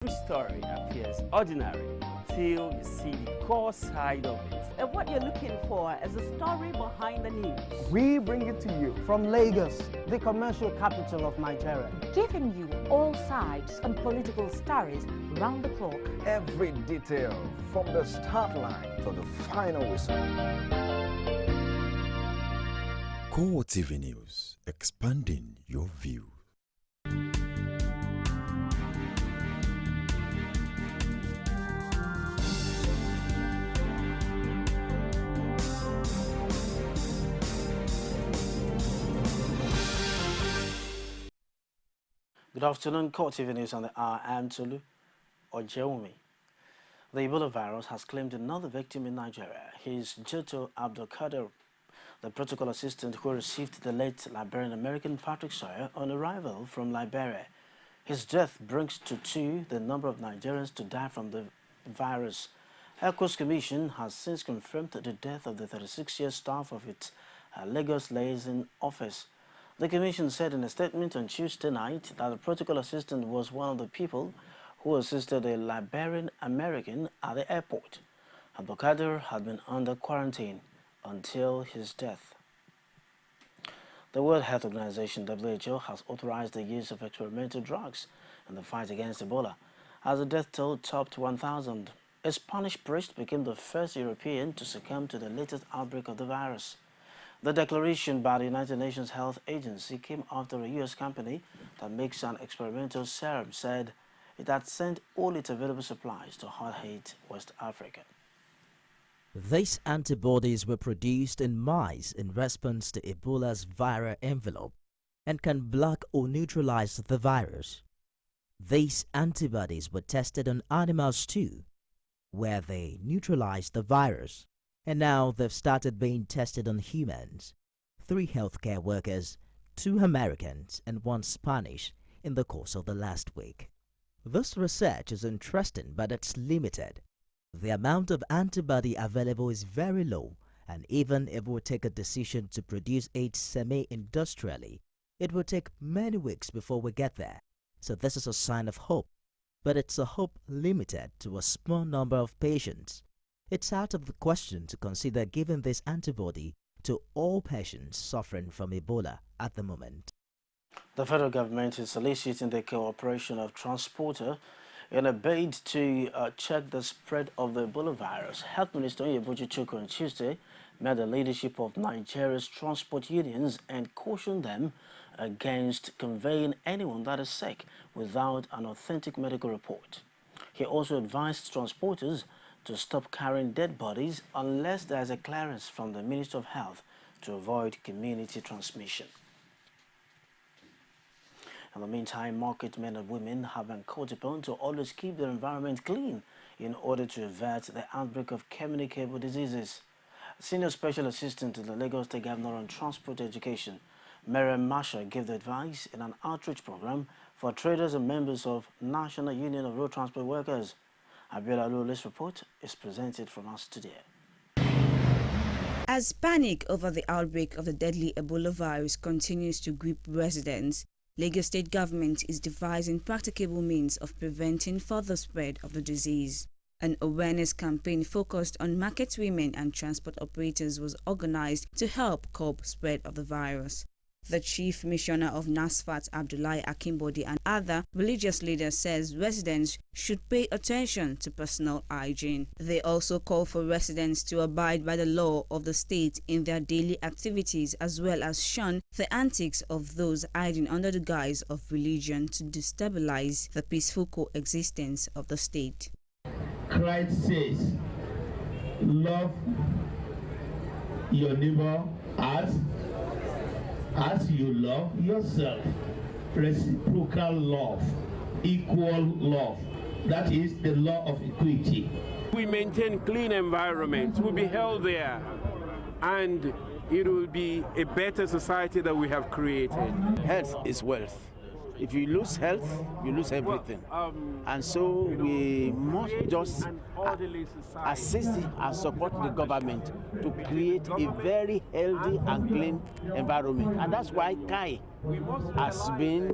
Every story appears ordinary till you see the core side of it. And what you're looking for is the story behind the news. We bring it to you from Lagos, the commercial capital of Nigeria. Giving you all sides and political stories round the clock. Every detail from the start line to the final whistle. CoreTV News, expanding your view. Good afternoon, CoreTV News on the hour. I'm Tolu Ojeumi. The Ebola virus has claimed another victim in Nigeria. He's Joto Abdulkader, the protocol assistant who received the late Liberian-American Patrick Sawyer on arrival from Liberia. His death brings to 2 the number of Nigerians to die from the virus. ECO's commission has since confirmed the death of the 36-year staff of its Lagos liaison office. The commission said in a statement on Tuesday night that the protocol assistant was one of the people who assisted a Liberian American at the airport. Abdulkader had been under quarantine until his death. The World Health Organization (WHO) has authorized the use of experimental drugs in the fight against Ebola, as the death toll topped 1,000. A Spanish priest became the first European to succumb to the latest outbreak of the virus. The declaration by the United Nations Health Agency came after a U.S. company that makes an experimental serum said it had sent all its available supplies to hard-hit West Africa. These antibodies were produced in mice in response to Ebola's viral envelope and can block or neutralize the virus. These antibodies were tested on animals too, where they neutralized the virus. And now they've started being tested on humans, 3 healthcare workers, 2 Americans and 1 Spanish in the course of the last week. This research is interesting, but it's limited. The amount of antibody available is very low, and even if we take a decision to produce it semi-industrially, it will take many weeks before we get there. So this is a sign of hope, but it's a hope limited to a small number of patients. It's out of the question to consider giving this antibody to all patients suffering from Ebola at the moment. The federal government is soliciting the cooperation of transporters in a bid to check the spread of the Ebola virus. Health Minister Oyeboji Chukwu on Tuesday met the leadership of Nigeria's transport unions and cautioned them against conveying anyone that is sick without an authentic medical report. He also advised transporters to stop carrying dead bodies unless there is a clearance from the Minister of Health to avoid community transmission. In the meantime, market men and women have been called upon to always keep their environment clean in order to avert the outbreak of communicable diseases. Senior Special Assistant to the Lagos State Governor on Transport Education, Mariam Masha, gave the advice in an outreach program for traders and members of National Union of Road Transport Workers. Abiola Lula's report is presented from us today. As panic over the outbreak of the deadly Ebola virus continues to grip residents, Lagos State government is devising practicable means of preventing further spread of the disease. An awareness campaign focused on market women and transport operators was organized to help curb spread of the virus. The Chief Missioner of NASFAT, Abdullahi Akimbodi, and other religious leaders says residents should pay attention to personal hygiene. They also call for residents to abide by the law of the state in their daily activities, as well as shun the antics of those hiding under the guise of religion to destabilize the peaceful coexistence of the state. Christ says, love your neighbor as you love yourself. Reciprocal love, equal love. That is the law of equity. We maintain clean environments, we'll be healthier, and it will be a better society that we have created. Health is wealth. If you lose health, you lose everything. And so we must just assist and support the government to create a very healthy and clean environment. And that's why CAI has been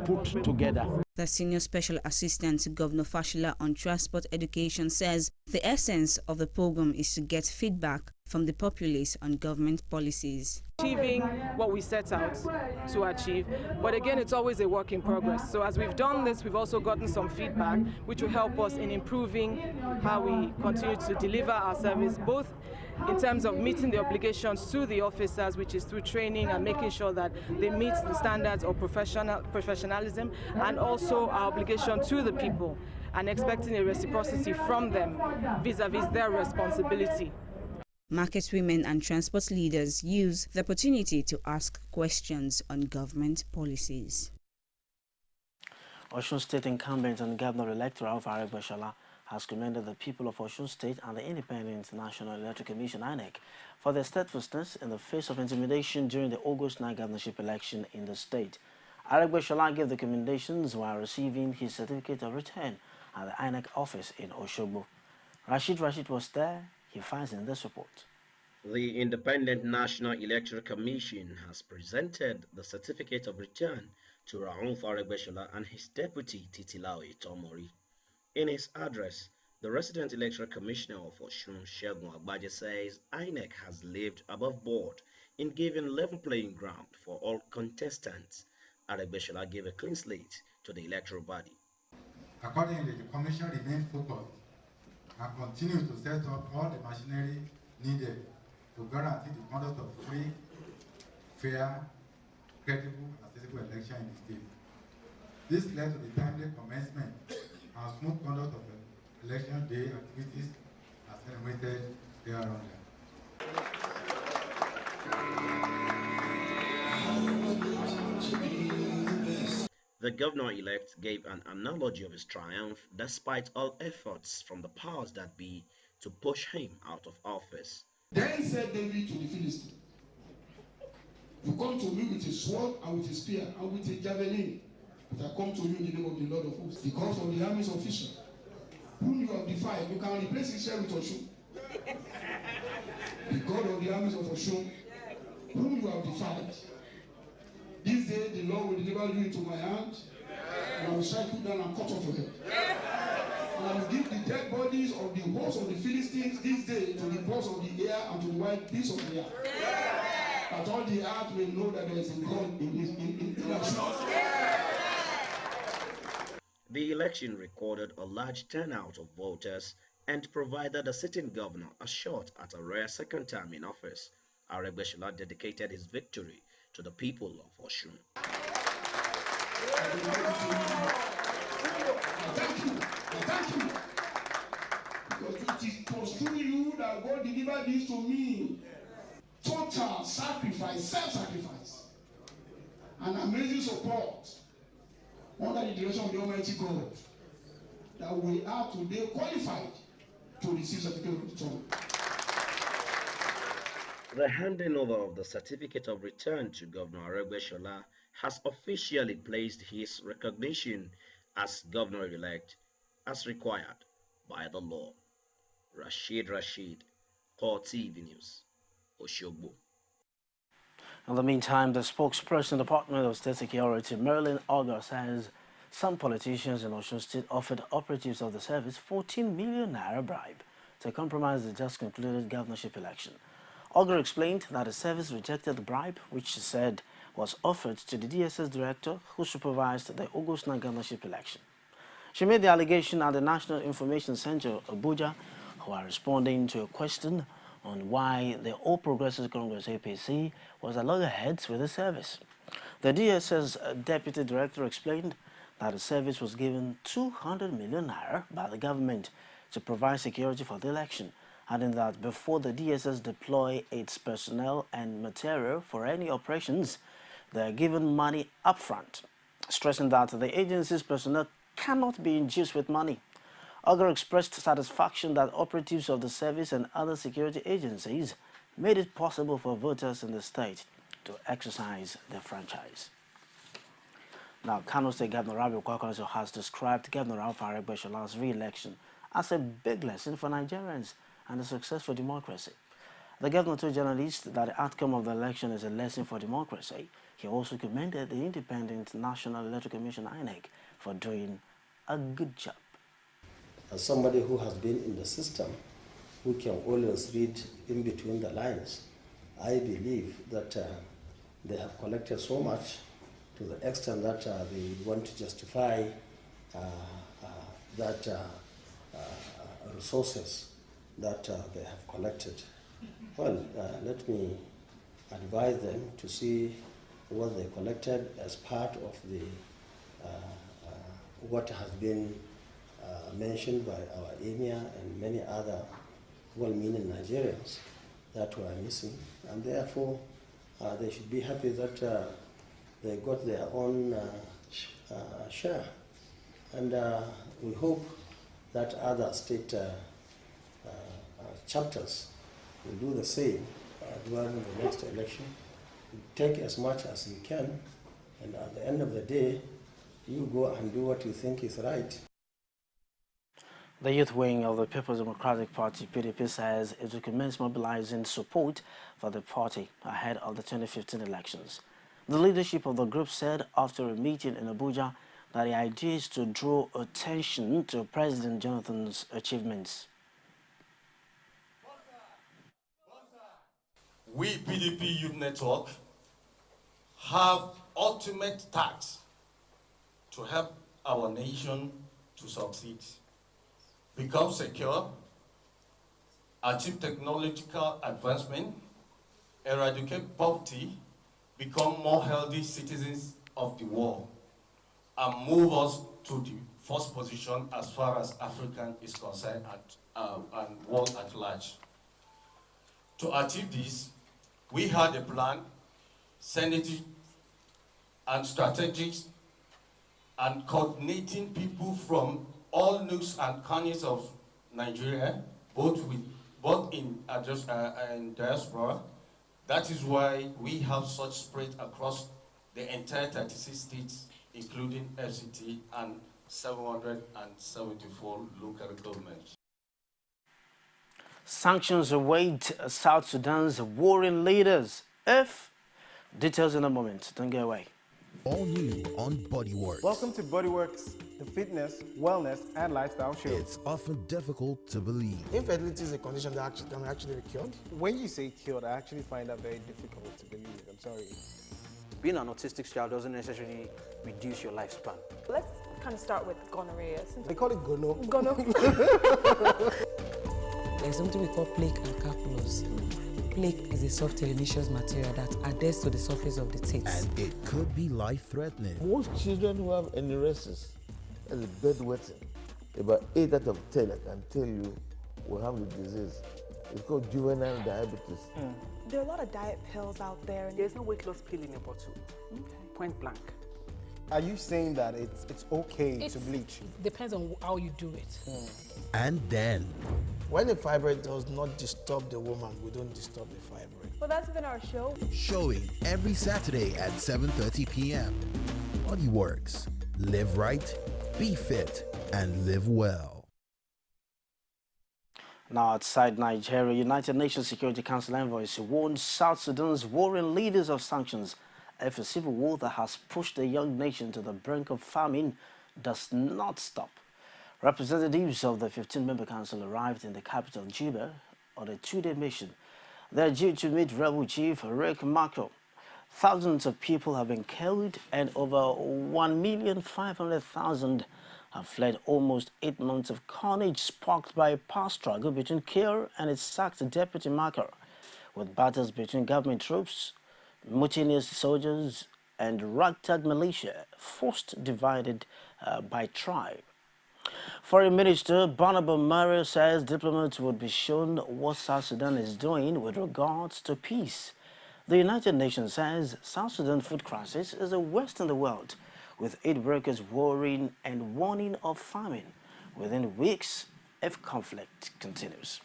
put together. The Senior Special Assistant to Governor Fashila on Transport Education says the essence of the program is to get feedback from the populace on government policies. Achieving what we set out to achieve, but again, it's always a work in progress. So as we've done this, we've also gotten some feedback which will help us in improving how we continue to deliver our service, both in terms of meeting the obligations to the officers, which is through training and making sure that they meet the standards of professionalism, and also our obligation to the people and expecting a reciprocity from them vis-a-vis their responsibility. Market women and transport leaders use the opportunity to ask questions on government policies. Osun State incumbent and Governor-elect Ralph Aregbesola has commended the people of Osun State and the Independent National Electoral Commission (INEC) for their steadfastness in the face of intimidation during the August 9 governorship election in the state. Aregbesola gave the commendations while receiving his certificate of return at the INEC office in Osogbo. Rashid was there. He finds in this report. The Independent National Electoral Commission has presented the certificate of return to Ralph Aregbesola and his deputy Titilaoye Tomori. In his address, the resident electoral commissioner of Osun, Segun Agbaje, says INEC has lived above board in giving level playing ground for all contestants. Aregbesola gave a clean slate to the electoral body. Accordingly, the commission remains focused and continues to set up all the machinery needed to guarantee the conduct of free, fair, credible, and accessible election in the state. This led to the timely commencement and smooth conduct of election day activities as enumerated thereunder. The governor-elect gave an analogy of his triumph despite all efforts from the powers that be to push him out of office. Then said David to the Philistine, "You come to me with a sword and with a spear and with a javelin, but I come to you in the name of the Lord of hosts, the God of the armies of Israel, whom you have defied. You can replace Israel with Osun. The God of the armies of Osun, whom you have defied. This day the Lord will deliver you into my hand, and I will strike you down and cut off your head. And I will give the dead bodies of the hosts of the Philistines this day to the birds of the air and to the wild beasts of the air. That all the earth may know that there is a God in this election." The election recorded a large turnout of voters and provided the sitting governor a shot at a rare second term in office. Aregbesola dedicated his victory to the people of Osun. Thank you. Because it was through you that God delivered this to me. Total sacrifice, self-sacrifice, and amazing support under the direction of the Almighty God, that we are today qualified to receive certificate of return. The handing over of the certificate of return to Governor Aregbesola has officially placed his recognition as governor-elect as required by the law. Rashid, CoreTV News, Osogbo. In the meantime, the spokesperson, Department of State Security, Marilyn Auger, says some politicians in Osun State offered operatives of the service 14 million naira bribe to compromise the just concluded governorship election. Auger explained that the service rejected the bribe, which she said was offered to the DSS director who supervised the August 9 governorship election. She made the allegation at the National Information Center, Abuja, who are responding to a question on why the All Progressives Congress APC was at loggerheads with the service. The DSS deputy director explained that the service was given 200 million naira by the government to provide security for the election, adding that before the DSS deploy its personnel and material for any operations, they are given money upfront, stressing that the agency's personnel cannot be induced with money. Auger expressed satisfaction that operatives of the service and other security agencies made it possible for voters in the state to exercise their franchise. Now, Kano State Governor Rabiu Kwankwaso has described Governor Ralph Aregbesola's re-election as a big lesson for Nigerians and a success for democracy. The governor told journalists that the outcome of the election is a lesson for democracy. He also commended the Independent National Electoral Commission (INEC) for doing a good job. As somebody who has been in the system, who can always read in between the lines, I believe that they have collected so much to the extent that they want to justify that resources that they have collected. Well, let me advise them to see what they collected as part of the what has been mentioned by our emir and many other well-meaning Nigerians that were missing, and therefore they should be happy that they got their own share. And we hope that other state chapters will do the same during the next election. Take as much as you can, and at the end of the day, you go and do what you think is right. The youth wing of the People's Democratic Party, PDP, says it will commence mobilizing support for the party ahead of the 2015 elections. The leadership of the group said after a meeting in Abuja that the idea is to draw attention to President Jonathan's achievements. We, PDP Youth Network, have ultimate task to help our nation to succeed, become secure, achieve technological advancement, eradicate poverty, become more healthy citizens of the world, and move us to the first position as far as Africa is concerned and world at large. To achieve this, we had a plan, synergy, and strategies, and coordinating people from all nooks and corners of Nigeria, both in diaspora. That is why we have such spread across the entire 36 states, including FCT and 774 local governments. Sanctions await South Sudan's warring leaders. Details in a moment. Don't get away. All new on Bodyworks. Welcome to Bodyworks, the fitness, wellness, and lifestyle show. It's often difficult to believe. Infertility is a condition that can actually be cured. When you say cured, I actually find that very difficult to believe. I'm sorry. Being an autistic child doesn't necessarily reduce your lifespan. Let's kind of start with gonorrhea. They call it gono. Gono. There's something we call plaque and calculus. Plaque is a soft teleneous material that adheres to the surface of the teeth. And it could be life-threatening. Most children who have enuresis, as a bedwetting, about 8 out of 10, I can tell you, will have the disease. It's called juvenile diabetes. There are a lot of diet pills out there. And there's no weight loss pill in a bottle. Okay. Point blank. Are you saying that it's okay to bleach? Depends on how you do it. And then, when the fibroid does not disturb the woman, we don't disturb the fibroid. Well, that's been our show. Showing every Saturday at 7:30 p.m. Bodyworks. Live right, be fit, and live well. Now, outside Nigeria, United Nations Security Council envoys warned South Sudan's warring leaders of sanctions if a civil war that has pushed the young nation to the brink of famine does not stop. Representatives of the 15-member council arrived in the capital, Juba, on a 2-day mission. They are due to meet rebel chief Riek Machar. Thousands of people have been killed and over 1,500,000 have fled almost 8 months of carnage sparked by a power struggle between Kiir and its sacked deputy Machar, with battles between government troops, mutinous soldiers, and ragtag militia, forced divided by tribe. Foreign Minister Barnaba Mario says diplomats would be shown what South Sudan is doing with regards to peace. The United Nations says South Sudan food crisis is the worst in the world, with aid workers worrying and warning of famine within weeks if conflict continues.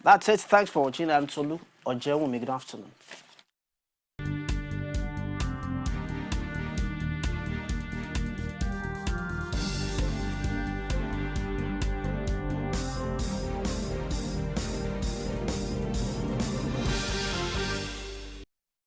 That's it. Thanks for watching. I'm Tolu Ojewumi. Good afternoon.